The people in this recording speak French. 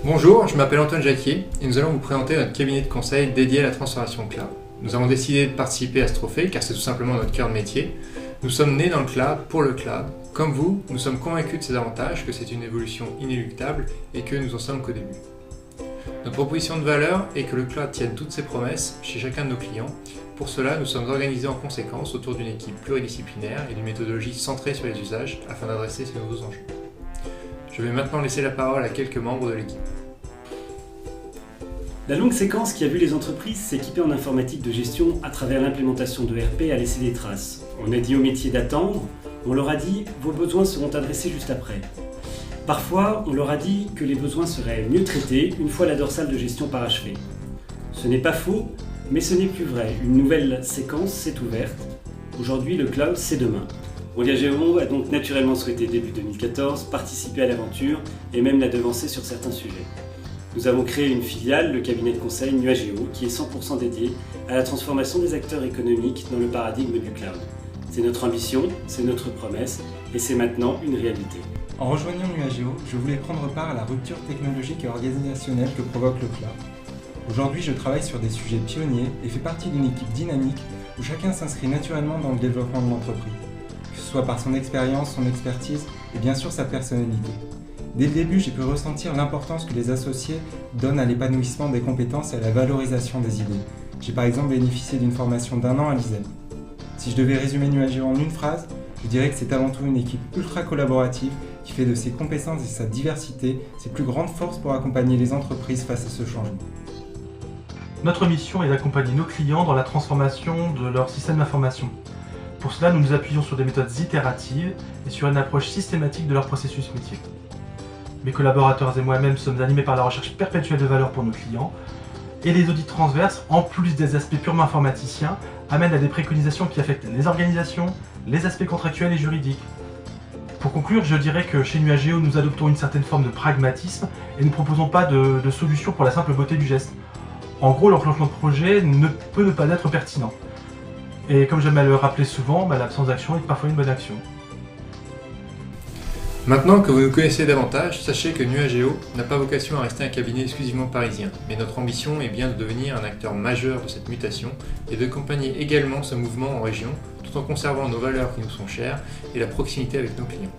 Bonjour, je m'appelle Antoine Jacquier et nous allons vous présenter notre cabinet de conseil dédié à la transformation cloud. Nous avons décidé de participer à ce trophée car c'est tout simplement notre cœur de métier. Nous sommes nés dans le cloud pour le cloud. Comme vous, nous sommes convaincus de ses avantages, que c'est une évolution inéluctable et que nous en sommes qu'au début. Notre proposition de valeur est que le cloud tienne toutes ses promesses chez chacun de nos clients. Pour cela, nous sommes organisés en conséquence autour d'une équipe pluridisciplinaire et d'une méthodologie centrée sur les usages afin d'adresser ces nouveaux enjeux. Je vais maintenant laisser la parole à quelques membres de l'équipe. La longue séquence qui a vu les entreprises s'équiper en informatique de gestion à travers l'implémentation de ERP a laissé des traces. On a dit aux métiers d'attendre, on leur a dit « vos besoins seront adressés juste après ». Parfois, on leur a dit que les besoins seraient mieux traités une fois la dorsale de gestion parachevée. Ce n'est pas faux, mais ce n'est plus vrai. Une nouvelle séquence s'est ouverte. Aujourd'hui, le cloud, c'est demain. Mondiageo a donc naturellement souhaité début 2014 participer à l'aventure et même la devancer sur certains sujets. Nous avons créé une filiale, le cabinet de conseil Nuageo, qui est 100% dédié à la transformation des acteurs économiques dans le paradigme du cloud. C'est notre ambition, c'est notre promesse et c'est maintenant une réalité. En rejoignant Nuageo, je voulais prendre part à la rupture technologique et organisationnelle que provoque le cloud. Aujourd'hui, je travaille sur des sujets pionniers et fais partie d'une équipe dynamique où chacun s'inscrit naturellement dans le développement de l'entreprise, que ce soit par son expérience, son expertise et bien sûr sa personnalité. Dès le début, j'ai pu ressentir l'importance que les associés donnent à l'épanouissement des compétences et à la valorisation des idées. J'ai par exemple bénéficié d'une formation d'1 an à l'ISEM. Si je devais résumer Nuageo en une phrase, je dirais que c'est avant tout une équipe ultra collaborative qui fait de ses compétences et sa diversité ses plus grandes forces pour accompagner les entreprises face à ce changement. Notre mission est d'accompagner nos clients dans la transformation de leur système d'information. Pour cela, nous nous appuyons sur des méthodes itératives et sur une approche systématique de leur processus métier. Mes collaborateurs et moi-même sommes animés par la recherche perpétuelle de valeur pour nos clients et les audits transverses, en plus des aspects purement informaticiens, amènent à des préconisations qui affectent les organisations, les aspects contractuels et juridiques. Pour conclure, je dirais que chez Nuageo, nous adoptons une certaine forme de pragmatisme et ne proposons pas de solution pour la simple beauté du geste. En gros, l'enclenchement de projet ne peut ne pas être pertinent. Et comme j'aime à le rappeler souvent, l'absence d'action est parfois une bonne action. Maintenant que vous nous connaissez davantage, sachez que Nuageo n'a pas vocation à rester un cabinet exclusivement parisien, mais notre ambition est bien de devenir un acteur majeur de cette mutation et d'accompagner également ce mouvement en région, tout en conservant nos valeurs qui nous sont chères et la proximité avec nos clients.